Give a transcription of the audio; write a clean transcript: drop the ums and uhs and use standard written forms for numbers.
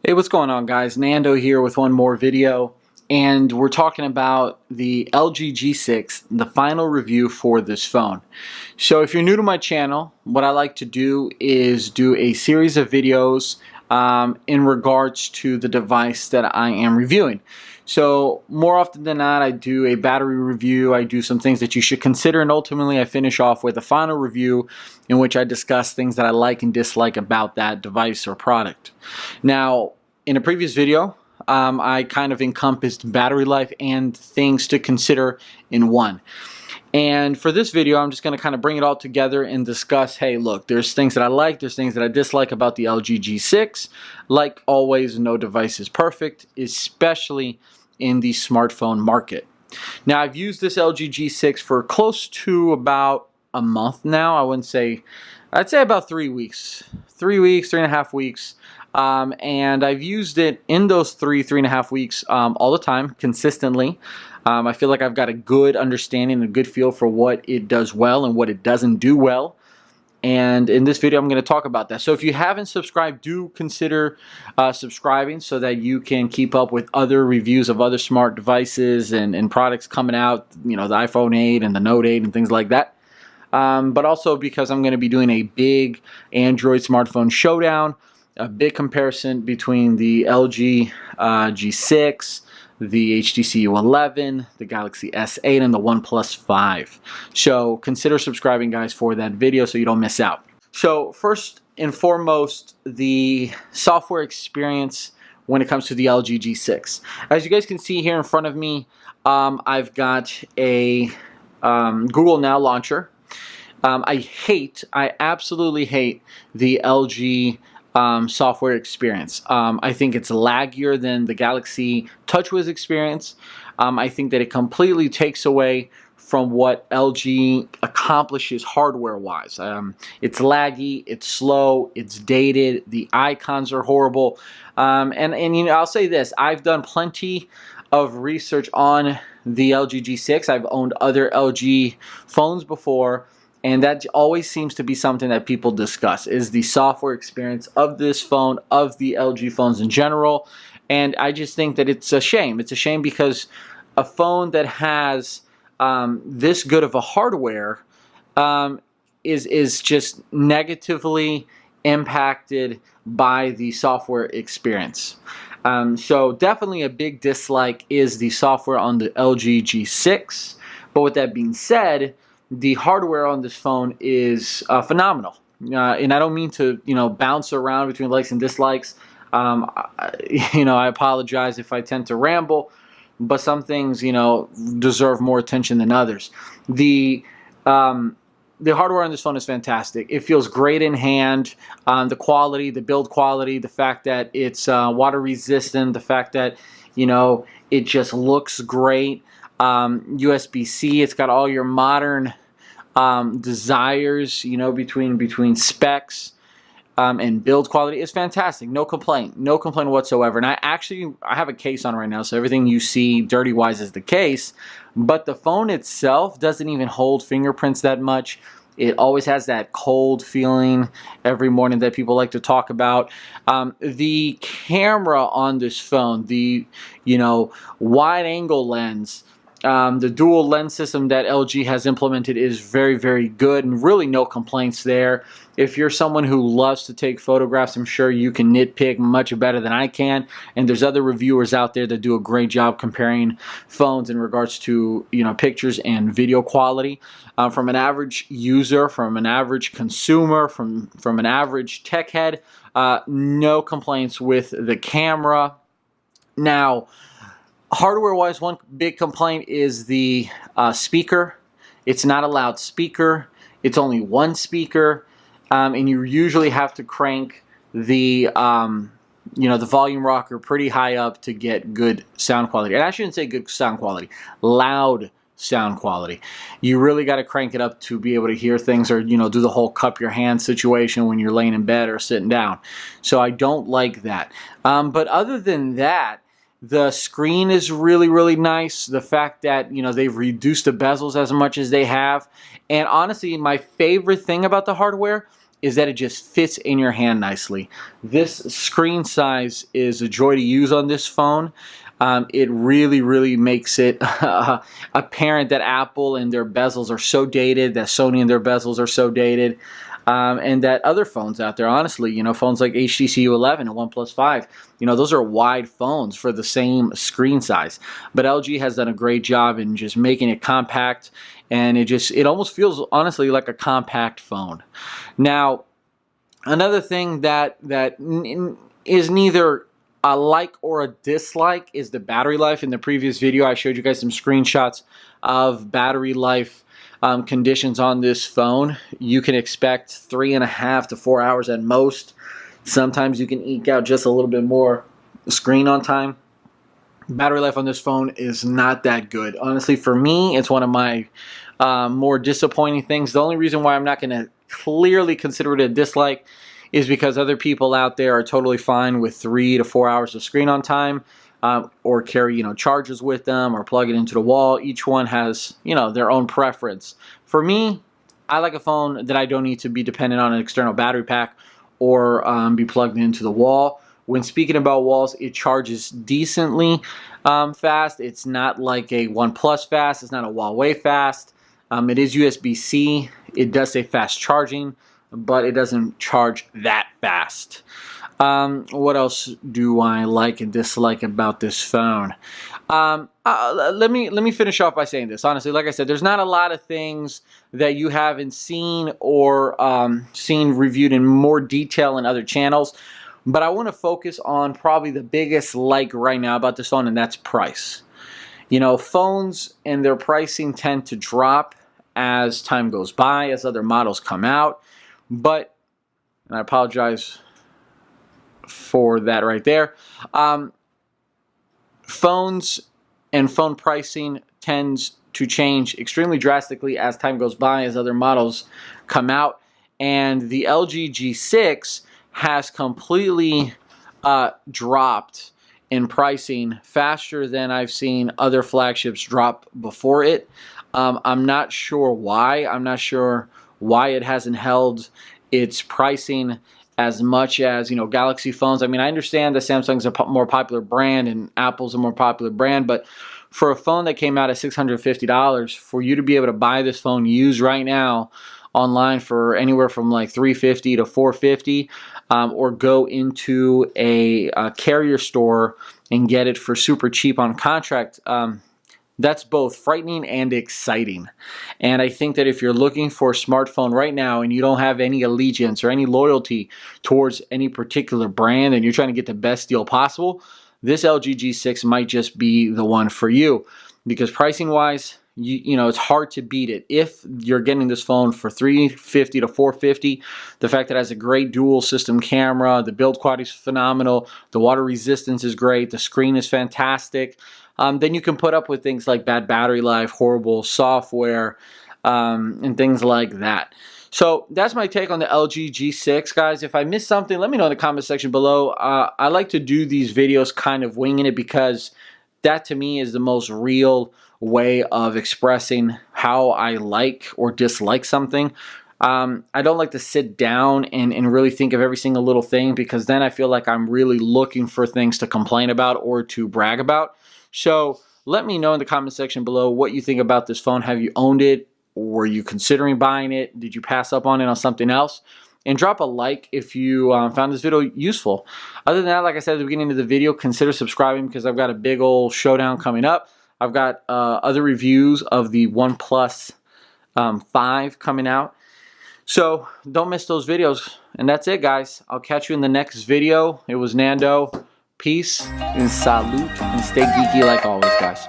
Hey, what's going on, guys? Nando here with one more video, and we're talking about the LG G6, the final review for this phone. So if you're new to my channel, what I like to do is do a series of videos in regards to the device that I am reviewing. So more often than not, I do a battery review, I do some things that you should consider, and ultimately I finish off with a final review in which I discuss things that I like and dislike about that device or product. Now, in a previous video, I kind of encompassed battery life and things to consider in one. And for this video, I'm just going to kind of bring it all together and discuss, hey, look, there's things that I like, there's things that I dislike about the LG G6. Like always, no device is perfect, especially in the smartphone market. Now, I've used this LG G6 for close to about a month now. I'd say about 3 weeks. 3 weeks, 3.5 weeks. And I've used it in those 3.5 weeks all the time, consistently. I feel like I've got a good understanding, a good feel for what it does well and what it doesn't do well. And in this video, I'm going to talk about that. So if you haven't subscribed, do consider subscribing so that you can keep up with other reviews of other smart devices and products coming out, you know, the iPhone 8 and the Note 8 and things like that. But also because I'm going to be doing a big Android smartphone showdown, a big comparison between the LG G6, the HTC U11, the Galaxy S8, and the OnePlus 5. So consider subscribing, guys, for that video so you don't miss out. So first and foremost, the software experience when it comes to the LG G6. As you guys can see here in front of me, I've got a Google Now launcher. I absolutely hate the LG software experience. I think it's laggier than the Galaxy TouchWiz experience. I think that it completely takes away from what LG accomplishes hardware-wise. It's laggy, it's slow, it's dated, the icons are horrible. And you know, I'll say this, I've done plenty of research on the LG G6. I've owned other LG phones before, and that always seems to be something that people discuss, is the software experience of this phone, of the LG phones in general. And I just think that it's a shame. It's a shame because a phone that has this good of a hardware is just negatively impacted by the software experience. So definitely a big dislike is the software on the LG G6. But with that being said, the hardware on this phone is phenomenal. And I don't mean to, you know, bounce around between likes and dislikes. You know, I apologize if I tend to ramble, but some things, you know, deserve more attention than others. The hardware on this phone is fantastic. It feels great in hand. The quality, the build quality, the fact that it's water resistant, the fact that, you know, it just looks great. USB-C, it's got all your modern desires, you know, between specs and build quality. It's fantastic. No complaint whatsoever. And I have a case on right now, so everything you see dirty wise is the case, but the phone itself doesn't even hold fingerprints that much. It always has that cold feeling every morning that people like to talk about. The camera on this phone, the, you know, wide angle lens, the dual lens system that LG has implemented is very, very good, and really no complaints there. If you're someone who loves to take photographs, I'm sure you can nitpick much better than I can. And there's other reviewers out there that do a great job comparing phones in regards to, you know, pictures and video quality. From an average user, from an average consumer, from an average tech head, no complaints with the camera. Now, hardware-wise, one big complaint is the speaker. It's not a loudspeaker. It's only one speaker, and you usually have to crank the you know, the volume rocker pretty high up to get good sound quality. And I shouldn't say good sound quality, loud sound quality. You really got to crank it up to be able to hear things, or, you know, do the whole cup your hand situation when you're laying in bed or sitting down. So I don't like that. But other than that, the screen is really, really nice. The fact that, you know, they've reduced the bezels as much as they have. And honestly, my favorite thing about the hardware is that it just fits in your hand nicely. This screen size is a joy to use on this phone. It really makes it apparent that Apple and their bezels are so dated, that Sony and their bezels are so dated, and that other phones out there, honestly, you know, phones like HTC U11 and OnePlus 5, you know, those are wide phones for the same screen size. But LG has done a great job in just making it compact, and it almost feels, honestly, like a compact phone. Now, another thing that is neither a like or a dislike is the battery life. In the previous video, I showed you guys some screenshots of battery life conditions on this phone. You can expect 3.5 to 4 hours at most. Sometimes you can eke out just a little bit more screen on time. Battery life on this phone is not that good. Honestly, for me, it's one of my more disappointing things. The only reason why I'm not going to clearly consider it a dislike is because other people out there are totally fine with 3 to 4 hours of screen on time, or carry, you know, chargers with them or plug it into the wall. Each one has, you know, their own preference. For me, I like a phone that I don't need to be dependent on an external battery pack or be plugged into the wall. When speaking about walls, it charges decently fast. It's not like a OnePlus fast. It's not a Huawei fast. It is USB-C. It does say fast charging, but it doesn't charge that fast. What else do I like and dislike about this phone? Let me finish off by saying this. Honestly, like I said, there's not a lot of things that you haven't seen or seen reviewed in more detail in other channels. But I want to focus on probably the biggest like right now about this phone, and that's price. You know, phones and their pricing tend to drop as time goes by, as other models come out. But, and I apologize for that right there, phones and phone pricing tends to change extremely drastically as time goes by, as other models come out. And the LG G6 has completely dropped in pricing faster than I've seen other flagships drop before it. I'm not sure why. I'm not sure why it hasn't held its pricing as much as, you know, Galaxy phones. I mean, I understand that Samsung's a more popular brand and Apple's a more popular brand, but for a phone that came out at $650, for you to be able to buy this phone used right now online for anywhere from like $350 to $450, or go into a carrier store and get it for super cheap on contract, that's both frightening and exciting. And I think that if you're looking for a smartphone right now and you don't have any allegiance or any loyalty towards any particular brand and you're trying to get the best deal possible, this LG G6 might just be the one for you. Because pricing wise, you know, it's hard to beat it. If you're getting this phone for $350 to $450, the fact that it has a great dual system camera, the build quality is phenomenal, the water resistance is great, the screen is fantastic, then you can put up with things like bad battery life, horrible software, and things like that. So that's my take on the LG G6, guys. If I missed something, let me know in the comment section below. I like to do these videos kind of winging it because that to me is the most real way of expressing how I like or dislike something. I don't like to sit down and really think of every single little thing, because then I feel like I'm really looking for things to complain about or to brag about. So let me know in the comment section below what you think about this phone. Have you owned it? Were you considering buying it? Did you pass up on it on something else? And drop a like if you found this video useful. Other than that, like I said at the beginning of the video, consider subscribing because I've got a big old showdown coming up. I've got other reviews of the OnePlus 5 coming out. So don't miss those videos. And that's it, guys. I'll catch you in the next video. It was Nando. Peace and salute, and stay geeky like always, guys.